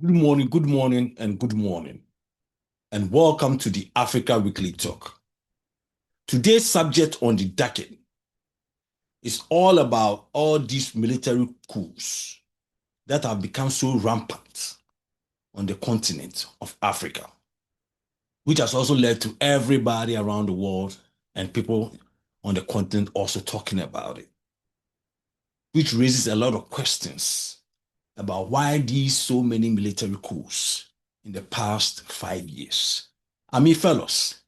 Good morning, and good morning, and welcome to the Africa Weekly Talk. Today's subject on the docket is all about all these military coups that have become so rampant on the continent of Africa, which has also led to everybody around the world and people on the continent also talking about it, which raises a lot of questions about why these so many military coups in the past 5 years. I mean, fellas,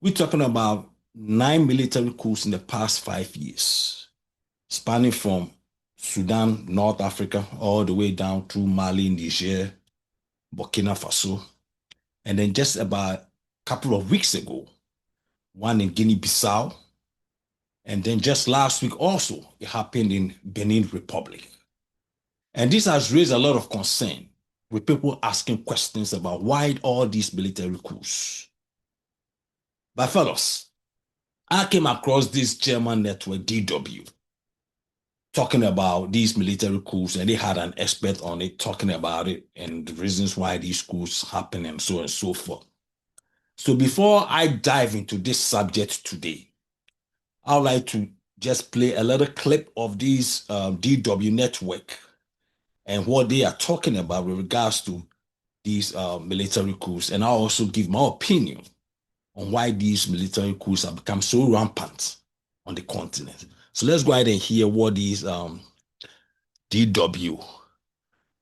we're talking about 9 military coups in the past 5 years, spanning from Sudan, North Africa, all the way down through Mali, Niger, Burkina Faso. And then just about a couple of weeks ago, one in Guinea-Bissau. And then just last week also, it happened in Benin Republic. And this has raised a lot of concern with people asking questions about why all these military coups. But fellas, I came across this German network, DW, talking about these military coups, and they had an expert on it talking about it and the reasons why these coups happen and so on and so forth. So before I dive into this subject today, I would like to just play a little clip of this DW network and what they are talking about with regards to these military coups. And I'll also give my opinion on why these military coups have become so rampant on the continent. So let's go ahead and hear what these DW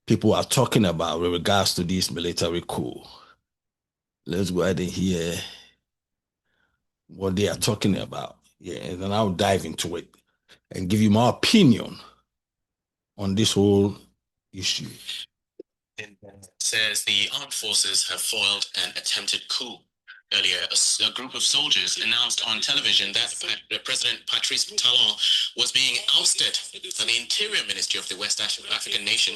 people are talking about with regards to this military coup. Let's go ahead and hear what they are talking about. Yeah, and then I'll dive into it and give you my opinion on this whole issue. It says the armed forces have foiled an attempted coup. Earlier, a group of soldiers announced on television that President Patrice Talon was being ousted. And the Interior Ministry of the West African nation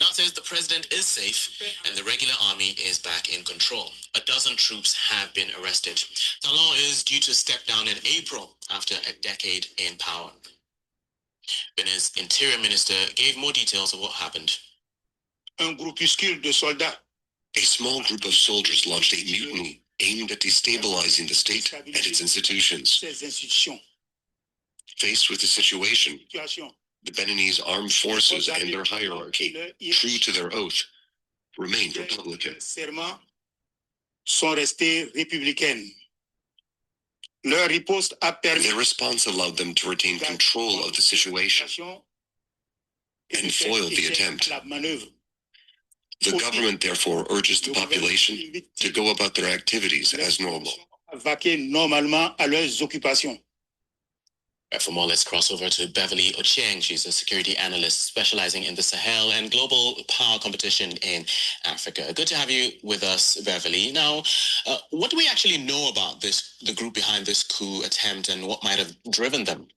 now says the president is safe and the regular army is back in control. A dozen troops have been arrested. Talon is due to step down in April after a decade in power. Benin's Interior Minister gave more details of what happened. A small group of soldiers launched a mutiny aimed at destabilizing the state and its institutions. Faced with the situation, the Beninese armed forces and their hierarchy, true to their oath, remained Republican. Their response allowed them to retain control of the situation and foiled the attempt. The government, therefore, urges the population to go about their activities as normal. For more, let's cross over to Beverly Ochieng. She's a security analyst specializing in the Sahel and global power competition in Africa. Good to have you with us, Beverly. Now, what do we actually know about the group behind this coup attempt, and what might have driven them?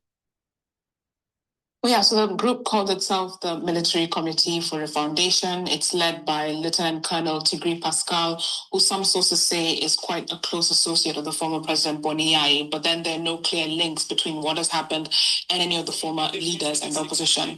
Well, yeah, so the group called itself the Military Committee for Refoundation. It's led by Lieutenant Colonel Tigri Pascal, who some sources say is quite a close associate of the former President Boni Yayi, but then there are no clear links between what has happened and any of the former leaders in the opposition.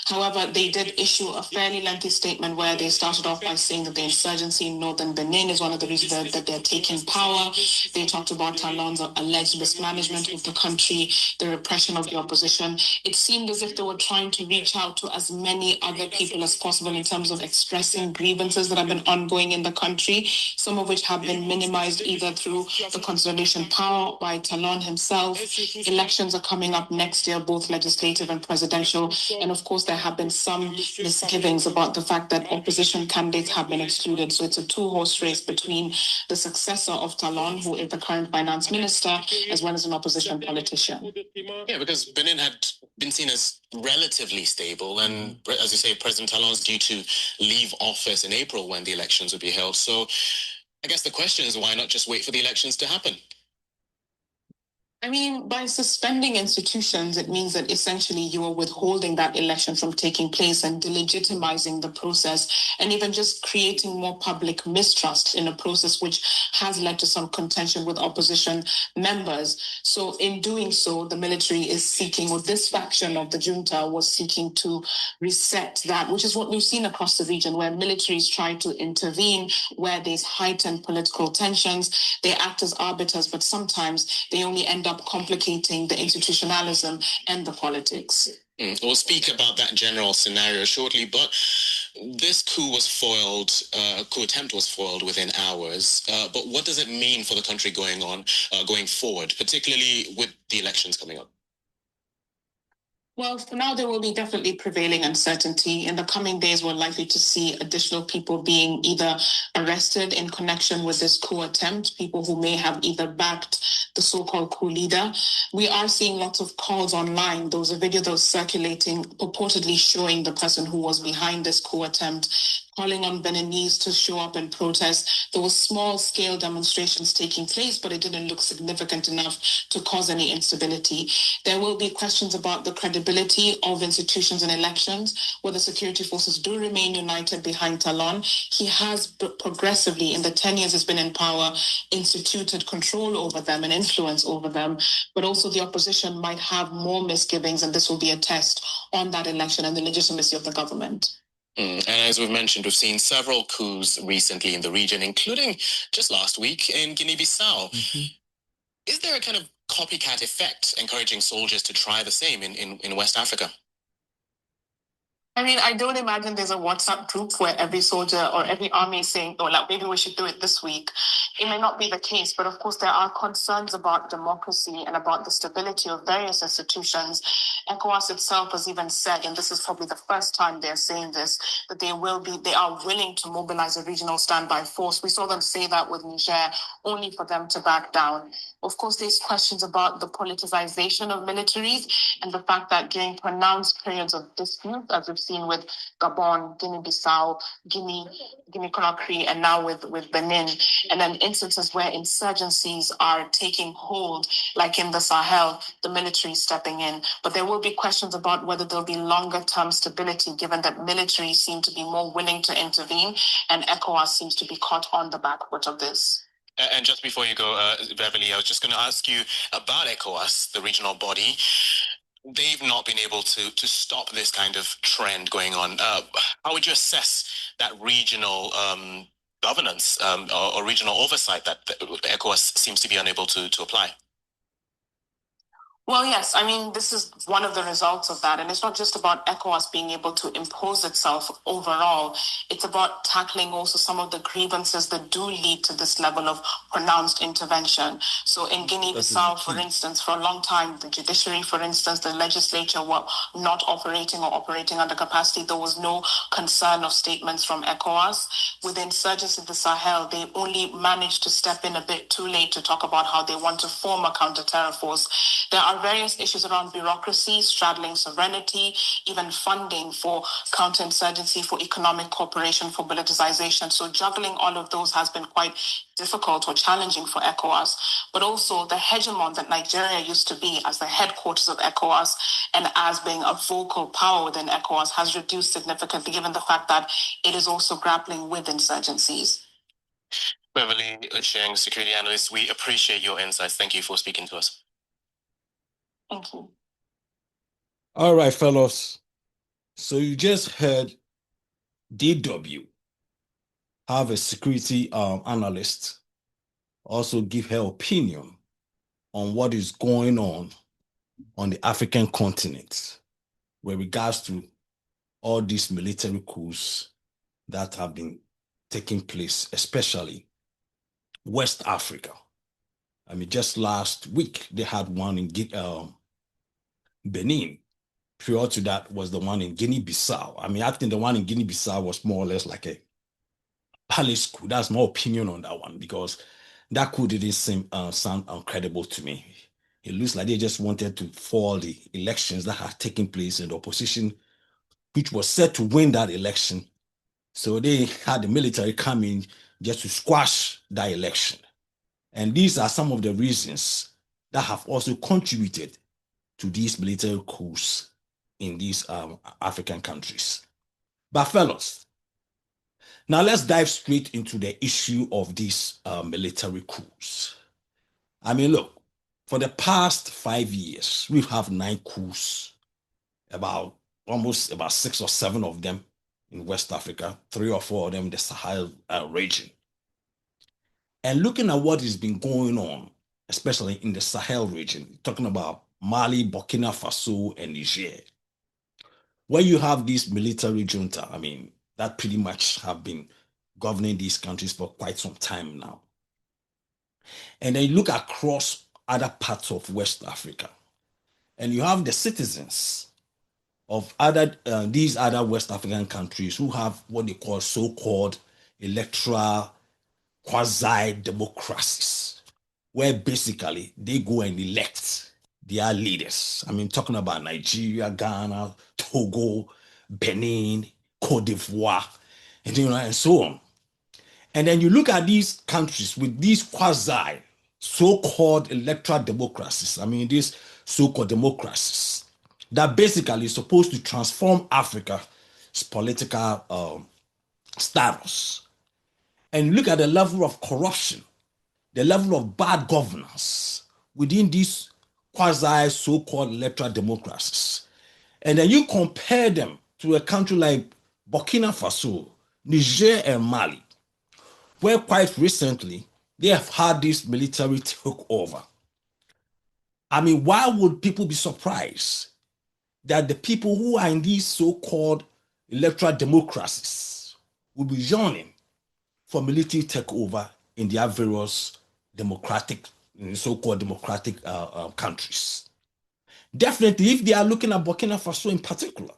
However, they did issue a fairly lengthy statement where they started off by saying that the insurgency in northern Benin is one of the reasons that they're taking power. They talked about Talon's alleged mismanagement of the country, the repression of the opposition. It seemed as if they were trying to reach out to as many other people as possible in terms of expressing grievances that have been ongoing in the country, some of which have been minimized either through the consolidation power by Talon himself. Elections are coming up next year, both legislative and presidential. And of course, there have been some misgivings about the fact that opposition candidates have been excluded. So it's a two-horse race between the successor of Talon, who is the current finance minister, as well as an opposition politician. Yeah, because Benin had been seen as relatively stable, and as you say, President Talon's due to leave office in April when the elections will be held. So I guess the question is, why not just wait for the elections to happen? I mean, by suspending institutions, it means that essentially you are withholding that election from taking place and delegitimizing the process, and even just creating more public mistrust in a process which has led to some contention with opposition members. So in doing so, the military is seeking, or this faction of the junta was seeking to reset that, which is what we've seen across the region, where militaries try to intervene, where there's heightened political tensions. They act as arbiters, but sometimes they only end up complicating the institutionalism and the politics. We'll speak about that general scenario shortly, but this coup was foiled, coup attempt was foiled within hours. But what does it mean for the country going forward, particularly with the elections coming up? Well, for now, there will be definitely prevailing uncertainty. In the coming days, we're likely to see additional people being either arrested in connection with this coup attempt, people who may have either backed the so-called coup leader. We are seeing lots of calls online. There was a video that was circulating purportedly showing the person who was behind this coup attempt, calling on Beninese to show up and protest. There were small-scale demonstrations taking place, but it didn't look significant enough to cause any instability. There will be questions about the credibility of institutions and elections, whether security forces do remain united behind Talon. He has progressively, in the 10 years he's been in power, instituted control over them and influence over them, but also the opposition might have more misgivings, and this will be a test on that election and the legitimacy of the government. And as we've mentioned, we've seen several coups recently in the region, including just last week in Guinea-Bissau. Mm-hmm. Is there a kind of copycat effect encouraging soldiers to try the same in West Africa? I mean, I don't imagine there's a WhatsApp group where every soldier or every army is saying, oh, like, maybe we should do it this week. It may not be the case, but of course there are concerns about democracy and about the stability of various institutions. ECOWAS itself has even said, and this is probably the first time they're saying this, that they are willing to mobilize a regional standby force. We saw them say that with Niger, only for them to back down. Of course, there's questions about the politicization of militaries and the fact that during pronounced periods of dispute, as we've seen with Gabon, Guinea-Bissau, Guinea-Conakry, and now with Benin, and then instances where insurgencies are taking hold, like in the Sahel, the military stepping in. But there will be questions about whether there'll be longer-term stability, given that military seem to be more willing to intervene, and ECOWAS seems to be caught on the back foot of this. And just before you go, Beverly, I was just going to ask you about ECOWAS, the regional body. They've not been able to stop this kind of trend going on. How would you assess that regional governance or regional oversight that the ECOWAS seems to be unable to apply? Well, yes. I mean, this is one of the results of that. And it's not just about ECOWAS being able to impose itself overall. It's about tackling also some of the grievances that do lead to this level of pronounced intervention. So in Guinea-Bissau, for instance, for a long time, the judiciary, for instance, the legislature were not operating or operating under capacity. There was no concern of statements from ECOWAS. With the insurgents in the Sahel, they only managed to step in a bit too late to talk about how they want to form a counter-terror force. There are various issues around bureaucracy, straddling sovereignty, even funding for counterinsurgency, for economic cooperation, for politicization. So juggling all of those has been quite difficult or challenging for ECOWAS. But also the hegemon that Nigeria used to be as the headquarters of ECOWAS and as being a vocal power within ECOWAS has reduced significantly, given the fact that it is also grappling with insurgencies. Beverly Ochieng, security analyst, we appreciate your insights. Thank you for speaking to us. Thank you. All right, fellows. So you just heard DW have a security analyst also give her opinion on what is going on the African continent with regards to all these military coups that have been taking place, especially West Africa. I mean, just last week, they had one in Benin. Prior to that was the one in Guinea-Bissau. I mean, I think the one in Guinea-Bissau was more or less like a palace coup. That's my opinion on that one, because that coup didn't sound incredible to me. It looks like they just wanted to foil the elections that had taken place in the opposition, which was set to win that election. So they had the military come in just to squash that election. And these are some of the reasons that have also contributed to these military coups in these African countries. But fellows, now let's dive straight into the issue of these military coups. I mean, look, for the past 5 years, we have 9 coups, almost about 6 or 7 of them in West Africa, 3 or 4 of them in the Sahel region. And looking at what has been going on, especially in the Sahel region, talking about Mali, Burkina Faso, and Niger, where you have this military junta, I mean, that pretty much have been governing these countries for quite some time now. And then you look across other parts of West Africa, and you have the citizens of these other West African countries who have what they call so-called electoral quasi-democracies, where basically they go and elect their leaders. I mean, talking about Nigeria, Ghana, Togo, Benin, Cote d'Ivoire, and so on. And then you look at these countries with these quasi so-called electoral democracies. I mean, these so-called democracies that basically is supposed to transform Africa's political status. And look at the level of corruption, the level of bad governance within these quasi so-called electoral democracies. And then you compare them to a country like Burkina Faso, Niger, and Mali, where quite recently they have had this military takeover. I mean, why would people be surprised that the people who are in these so-called electoral democracies will be yearning for military takeover in their various so-called democratic countries? Definitely, if they are looking at Burkina Faso in particular,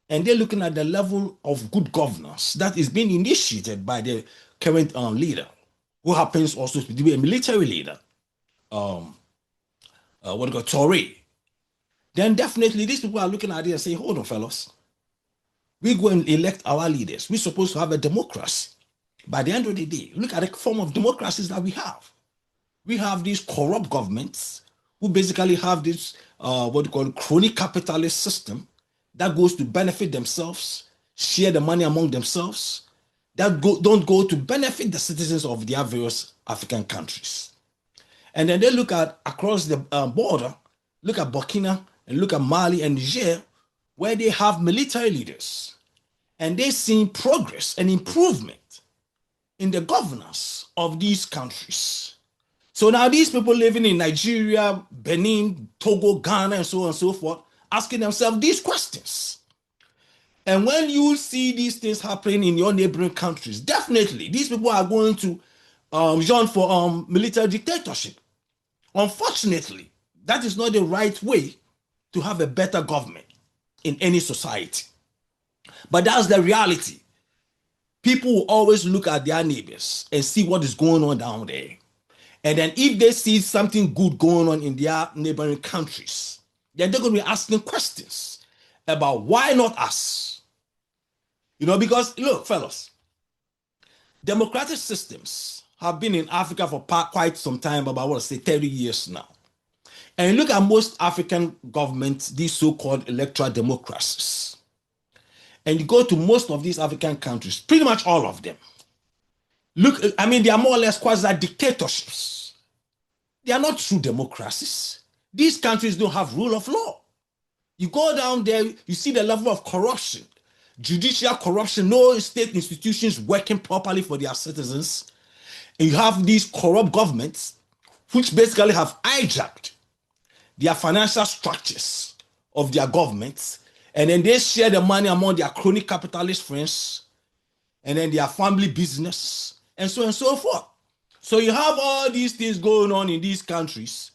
and they're looking at the level of good governance that is being initiated by the current leader, who happens also to be a military leader, Toure, then definitely these people are looking at it and saying, hold on, fellas, we go and elect our leaders. We're supposed to have a democracy. By the end of the day, look at the form of democracies that we have. We have these corrupt governments who basically have this crony capitalist system that goes to benefit themselves, share the money among themselves, that don't go to benefit the citizens of their various African countries. And then they look at across the border, look at Burkina and look at Mali and Niger, where they have military leaders, and they're seeing progress and improvement in the governance of these countries. So now these people living in Nigeria, Benin, Togo, Ghana, and so on and so forth, asking themselves these questions. And when you see these things happening in your neighboring countries, definitely these people are going to yearn for military dictatorship. Unfortunately, that is not the right way to have a better government in any society. But that's the reality. People will always look at their neighbors and see what is going on down there. And then if they see something good going on in their neighboring countries, then they're going to be asking questions about why not us? Because look, fellas, democratic systems have been in Africa for quite some time, about 30 years now. And look at most African governments, these so-called electoral democracies. And you go to most of these African countries, pretty much all of them. Look, I mean, they are more or less quasi-dictatorships. They are not true democracies. These countries don't have rule of law. You go down there, you see the level of corruption, judicial corruption, no state institutions working properly for their citizens. And you have these corrupt governments, which basically have hijacked their financial structures of their governments, and then they share the money among their crony capitalist friends, and then their family business, and so on and so forth. So you have all these things going on in these countries,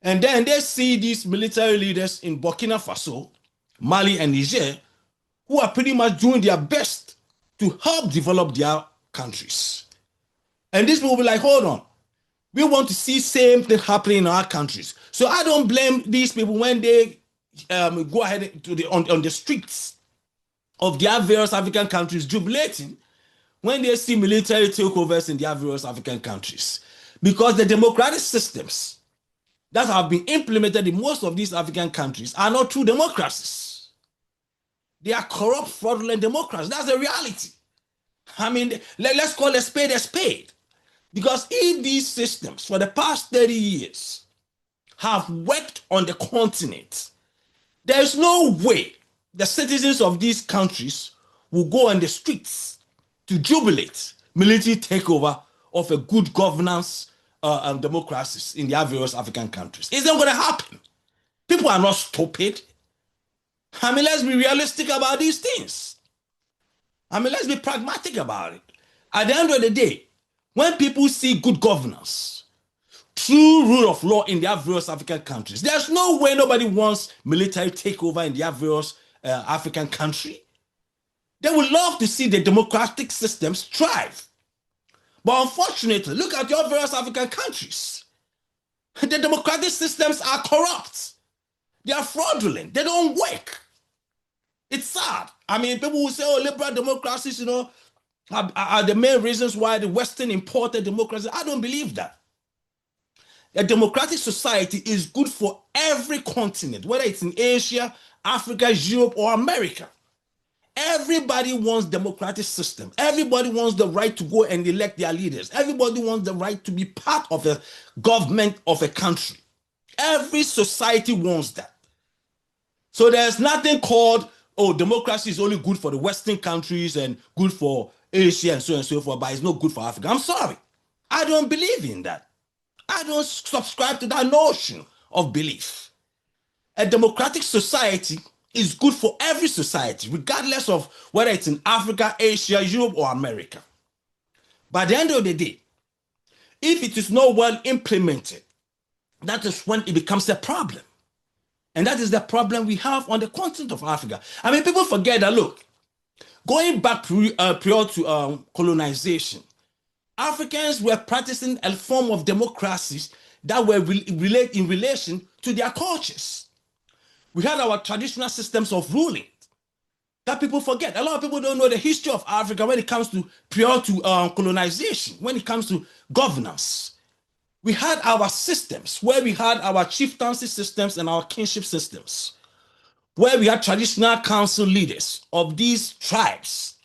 and then they see these military leaders in Burkina Faso, Mali, and Niger, who are pretty much doing their best to help develop their countries. And these people will be like, hold on, we want to see same thing happening in our countries. So I don't blame these people when they go ahead to on the streets of their various African countries jubilating when they see military takeovers in their various African countries. Because the democratic systems that have been implemented in most of these African countries are not true democracies. They are corrupt, fraudulent democracies. That's the reality. I mean, let's call a spade a spade. Because if these systems for the past 30 years have worked on the continent, there is no way the citizens of these countries will go on the streets to jubilate military takeover of a good governance and democracies in their various African countries. It's not going to happen. People are not stupid. I mean, let's be realistic about these things. I mean, let's be pragmatic about it. At the end of the day, when people see good governance, true rule of law in their various African countries, there's no way nobody wants military takeover in their various African country. They would love to see the democratic systems thrive. But unfortunately, look at your various African countries. The democratic systems are corrupt. They are fraudulent. They don't work. It's sad. I mean, people will say, oh, liberal democracies, are the main reasons why the Western imported democracy. I don't believe that. A democratic society is good for every continent, whether it's in Asia, Africa, Europe, or America. Everybody wants democratic system. Everybody wants the right to go and elect their leaders. Everybody wants the right to be part of a government of a country. Every society wants that. So there's nothing called, oh, democracy is only good for the Western countries and good for Asia and so forth, but it's not good for Africa. I'm sorry. I don't believe in that. I don't subscribe to that notion of belief. A democratic society is good for every society, regardless of whether it's in Africa, Asia, Europe, or America. By the end of the day, if it is not well implemented, that is when it becomes a problem. And that is the problem we have on the continent of Africa. I mean, people forget that, look, going back prior to colonization, Africans were practicing a form of democracies that were in relation to their cultures. We had our traditional systems of ruling that people forget. A lot of people don't know the history of Africa when it comes to prior to colonization, when it comes to governance. We had our systems where we had our chieftaincy systems and our kingship systems, where we had traditional council leaders of these tribes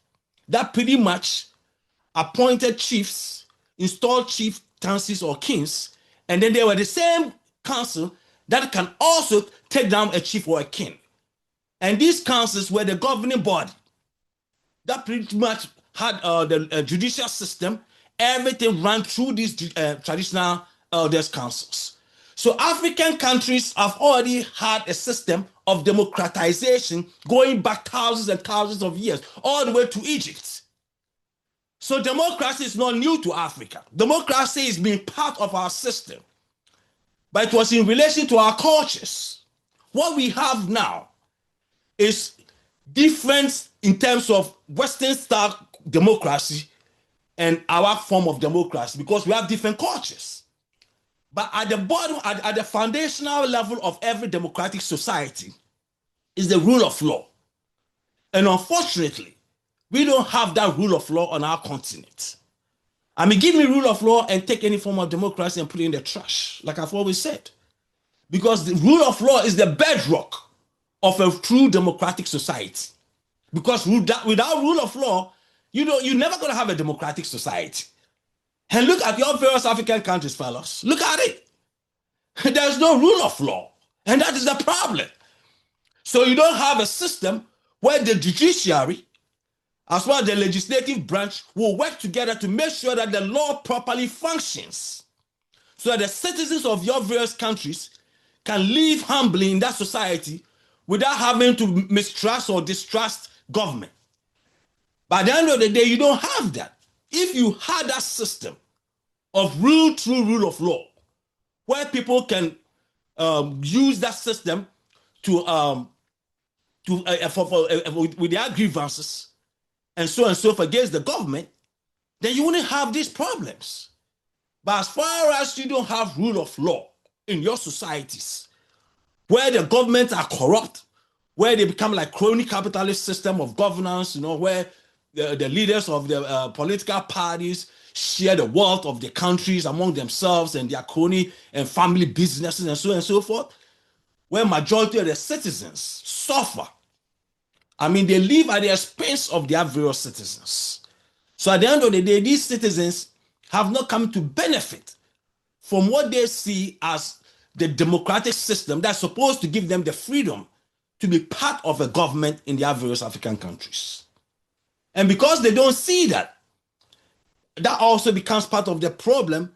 that pretty much appointed chiefs, installed chieftaincies or kings, and then they were the same council that can also take down a chief or a king. And these councils were the governing body that pretty much had the judicial system. Everything ran through these traditional elders councils. So African countries have already had a system of democratization going back thousands and thousands of years, all the way to Egypt. So democracy is not new to Africa. Democracy is being part of our system. But it was in relation to our cultures. What we have now is different in terms of Western style democracy and our form of democracy because we have different cultures. But at the bottom, at the foundational level of every democratic society is the rule of law. And unfortunately, we don't have that rule of law on our continent. I mean, give me rule of law and take any form of democracy and put it in the trash, like I've always said. Because the rule of law is the bedrock of a true democratic society. Because without rule of law, you're never going to have a democratic society. And look at your various African countries, fellas. Look at it. There's no rule of law. And that is the problem. So you don't have a system where the judiciary, as well as the legislative branch, will work together to make sure that the law properly functions. So that the citizens of your various countries can live humbly in that society without having to mistrust or distrust government. By the end of the day, you don't have that. If you had that system of true rule of law, where people can use that system with their grievances and so forth against the government, then you wouldn't have these problems. But as far as you don't have rule of law in your societies, where the governments are corrupt, where they become like crony capitalist system of governance, where the leaders of the political parties, share the wealth of the countries among themselves and their crony and family businesses and so on and so forth, where majority of the citizens suffer. I mean, they live at the expense of their various citizens. So at the end of the day, these citizens have not come to benefit from what they see as the democratic system that's supposed to give them the freedom to be part of a government in their various African countries. And because they don't see that, that also becomes part of the problem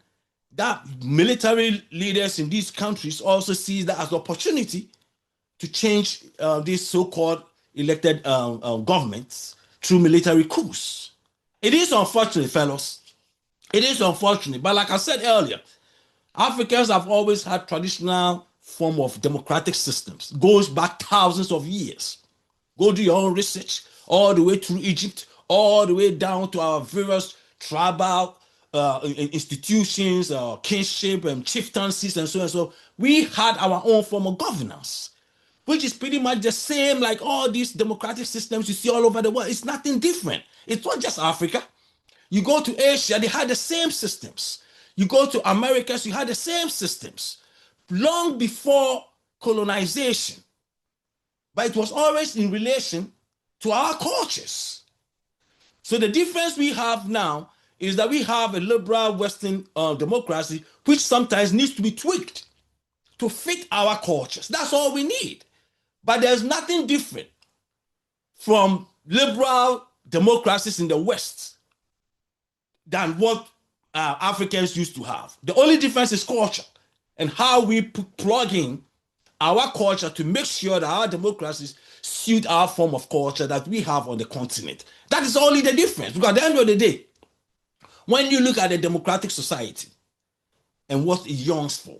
that military leaders in these countries also see that as an opportunity to change these so-called elected governments through military coups. It is unfortunate, fellows. It is unfortunate. But like I said earlier, Africans have always had traditional form of democratic systems. Goes back thousands of years. Go do your own research all the way through Egypt, all the way down to our various tribal institutions, kinship and chieftaincies and so and so. We had our own form of governance, which is pretty much the same like all these democratic systems you see all over the world. It's nothing different. It's not just Africa. You go to Asia, they had the same systems. You go to Americas, you had the same systems long before colonization. But it was always in relation to our cultures. So the difference we have now is that we have a liberal Western democracy, which sometimes needs to be tweaked to fit our cultures. That's all we need. But there's nothing different from liberal democracies in the West than what Africans used to have. The only difference is culture and how we plug in our culture to make sure that our democracies suit our form of culture that we have on the continent. That is only the difference. Because at the end of the day, when you look at a democratic society and what it yearns for,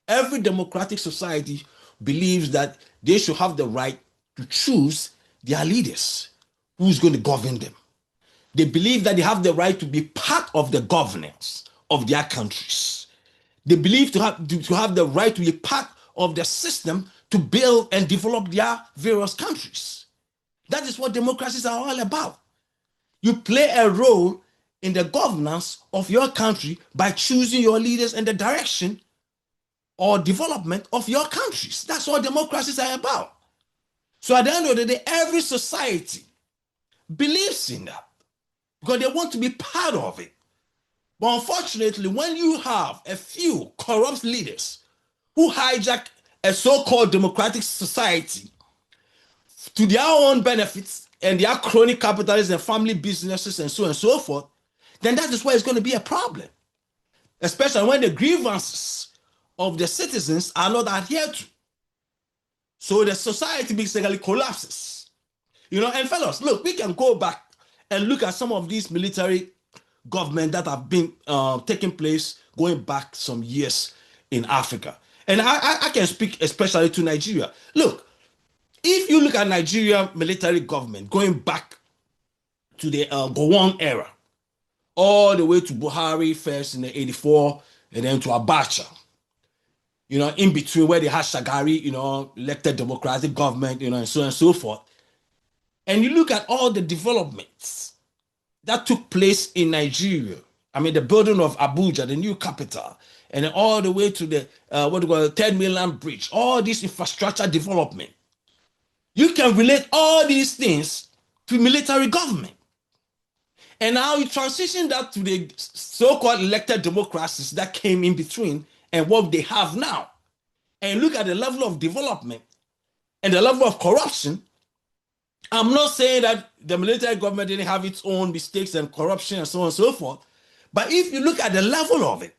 every democratic society believes that they should have the right to choose their leaders, who's going to govern them. They believe that they have the right to be part of the governance of their countries. They believe to have the right to be part of the system to build and develop their various countries. That is what democracies are all about. You play a role in the governance of your country by choosing your leaders and the direction or development of your countries. That's what democracies are about. So at the end of the day, every society believes in that because they want to be part of it. But unfortunately, when you have a few corrupt leaders who hijack a so-called democratic society to their own benefits and their crony capitalists and family businesses and so on and so forth, then that is where it's going to be a problem. Especially when the grievances of the citizens are not adhered to. So the society basically collapses. And fellas, look, we can go back and look at some of these military governments that have been taking place going back some years in Africa. And I can speak especially to Nigeria. Look, if you look at Nigeria military government going back to the Gowon era, all the way to Buhari first in the 84, and then to Abacha, in between where they had Shagari, elected democratic government, and so on and so forth. And you look at all the developments that took place in Nigeria. I mean, the building of Abuja, the new capital, and then all the way to the 10 Mainland Bridge, all this infrastructure development. You can relate all these things to military government. And now you transition that to the so-called elected democracies that came in between and what they have now. And look at the level of development and the level of corruption. I'm not saying that the military government didn't have its own mistakes and corruption and so on and so forth. But if you look at the level of it,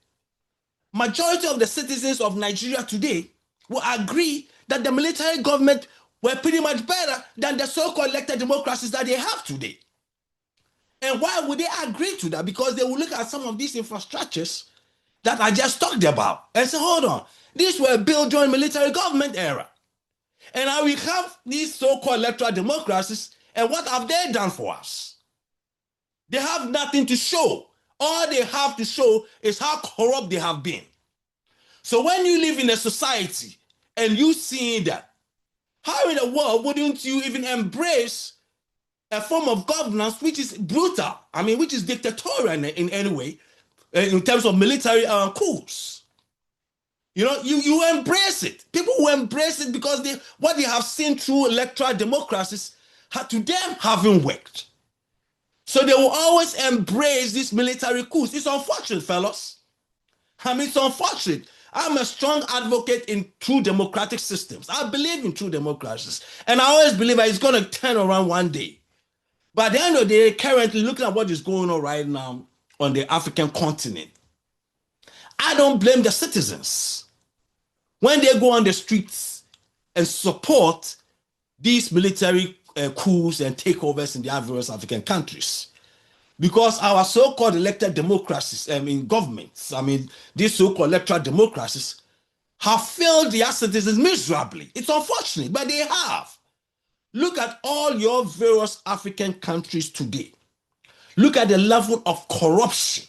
majority of the citizens of Nigeria today will agree that the military government were pretty much better than the so-called elected democracies that they have today. And why would they agree to that? Because they will look at some of these infrastructures that I just talked about and say, hold on, these were built during military government era. And now we have these so-called electoral democracies, and what have they done for us? They have nothing to show. All they have to show is how corrupt they have been. So when you live in a society and you see that, how in the world wouldn't you even embrace a form of governance which is brutal, which is dictatorial in any way, in terms of military coups. You embrace it. People will embrace it because what they have seen through electoral democracies, to them, haven't worked. So they will always embrace these military coups. It's unfortunate, fellas. It's unfortunate. I'm a strong advocate in true democratic systems. I believe in true democracies. And I always believe that it's going to turn around one day. But at the end of the day, currently, looking at what is going on right now on the African continent, I don't blame the citizens when they go on the streets and support these military coups and takeovers in the various African countries. Because our so-called elected democracies, governments, these so-called electoral democracies have failed their citizens miserably. It's unfortunate, but they have. Look at all your various African countries today. Look at the level of corruption,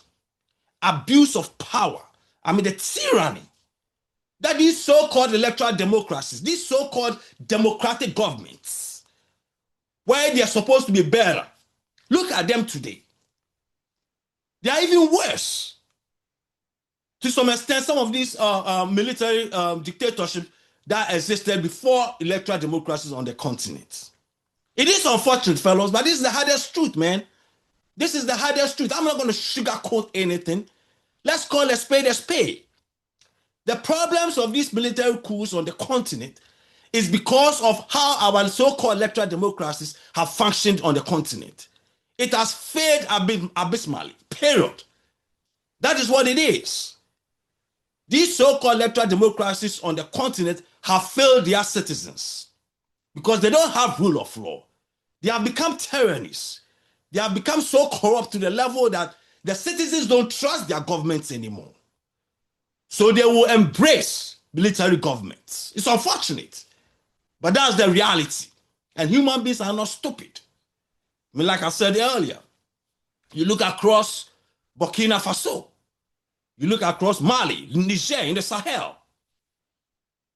abuse of power, the tyranny that these so-called electoral democracies, these so-called democratic governments, where they are supposed to be better, look at them today. They are even worse. To some extent, some of these military dictatorships that existed before electoral democracies on the continent. It is unfortunate, fellows, but this is the hardest truth, man. This is the hardest truth. I'm not going to sugarcoat anything. Let's call a spade a spade. The problems of these military coups on the continent is because of how our so-called electoral democracies have functioned on the continent. It has failed abysmally, period. That is what it is. These so-called electoral democracies on the continent have failed their citizens because they don't have rule of law. They have become tyrannies. They have become so corrupt to the level that the citizens don't trust their governments anymore. So they will embrace military governments. It's unfortunate, but that's the reality. And human beings are not stupid. Like I said earlier, you look across Burkina Faso, you look across Mali, Niger, in the Sahel,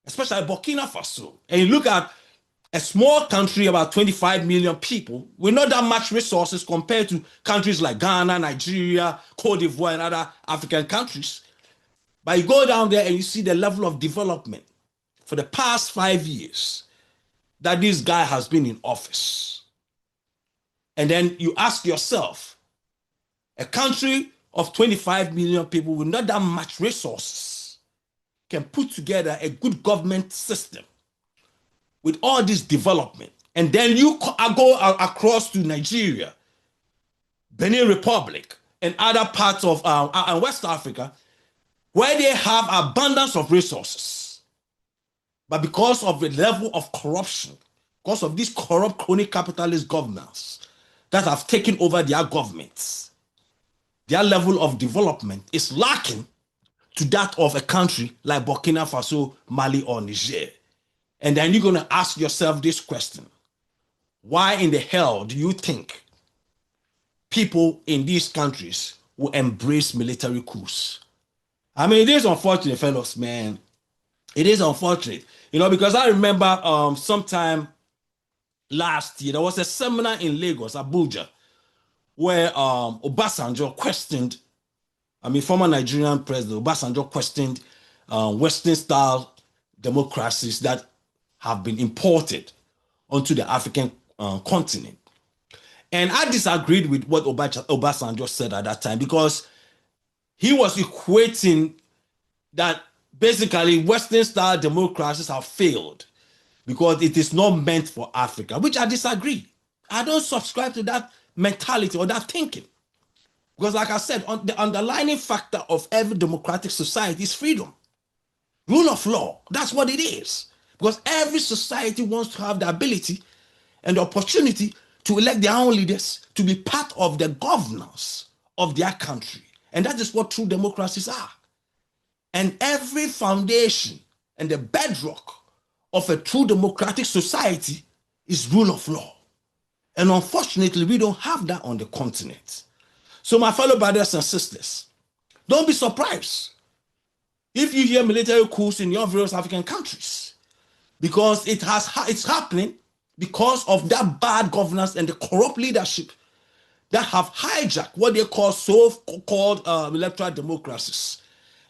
especially Burkina Faso, and you look at a small country, about 25 million people, with not that much resources compared to countries like Ghana, Nigeria, Cote d'Ivoire, and other African countries. But you go down there and you see the level of development for the past 5 years that this guy has been in office. And then you ask yourself, a country of 25 million people with not that much resources can put together a good government system with all this development. And then you go across to Nigeria, Benin Republic, and other parts of West Africa, where they have abundance of resources. But because of the level of corruption, because of this corrupt crony capitalist governance that have taken over their governments, their level of development is lacking to that of a country like Burkina Faso, Mali, or Niger. And then you're going to ask yourself this question: why in the hell do you think people in these countries will embrace military coups? It is unfortunate, fellows, man. It is unfortunate, because I remember sometime last year, there was a seminar in Lagos, Abuja, where Obasanjo questioned, former Nigerian president Obasanjo questioned Western-style democracies that have been imported onto the African continent. And I disagreed with what Obasanjo said at that time, because he was equating that basically Western-style democracies have failed because it is not meant for Africa, which I disagree. I don't subscribe to that mentality or that thinking. Because like I said, the underlying factor of every democratic society is freedom. Rule of law, that's what it is. Because every society wants to have the ability and the opportunity to elect their own leaders to be part of the governance of their country. And that is what true democracies are. And every foundation and the bedrock of a true democratic society is rule of law. And unfortunately, we don't have that on the continent. So my fellow brothers and sisters, don't be surprised if you hear military coups in your various African countries, because it's happening, because of that bad governance and the corrupt leadership that have hijacked what they call so-called electoral democracies.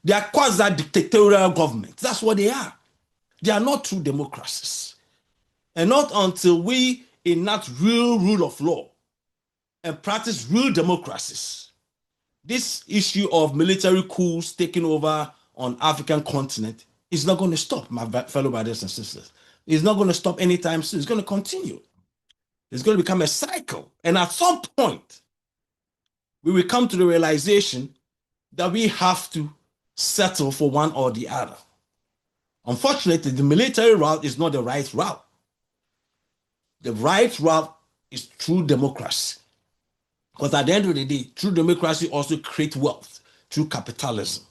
They are quasi-dictatorial governments. That's what they are. They are not true democracies. And not until we enact real rule of law and practice real democracies, this issue of military coups taking over on African continent is not going to stop, my fellow brothers and sisters. It's not going to stop anytime soon. It's going to continue. It's going to become a cycle. And at some point, we will come to the realization that we have to settle for one or the other. Unfortunately, the military route is not the right route. The right route is true democracy. Because at the end of the day, true democracy also creates wealth through capitalism.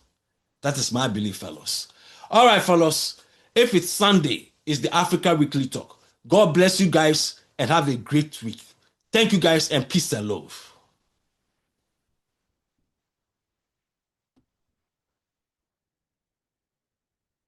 That is my belief, fellows. All right, fellows. If it's Sunday, it's the Africa Weekly Talk. God bless you guys and have a great week. Thank you guys and peace and love.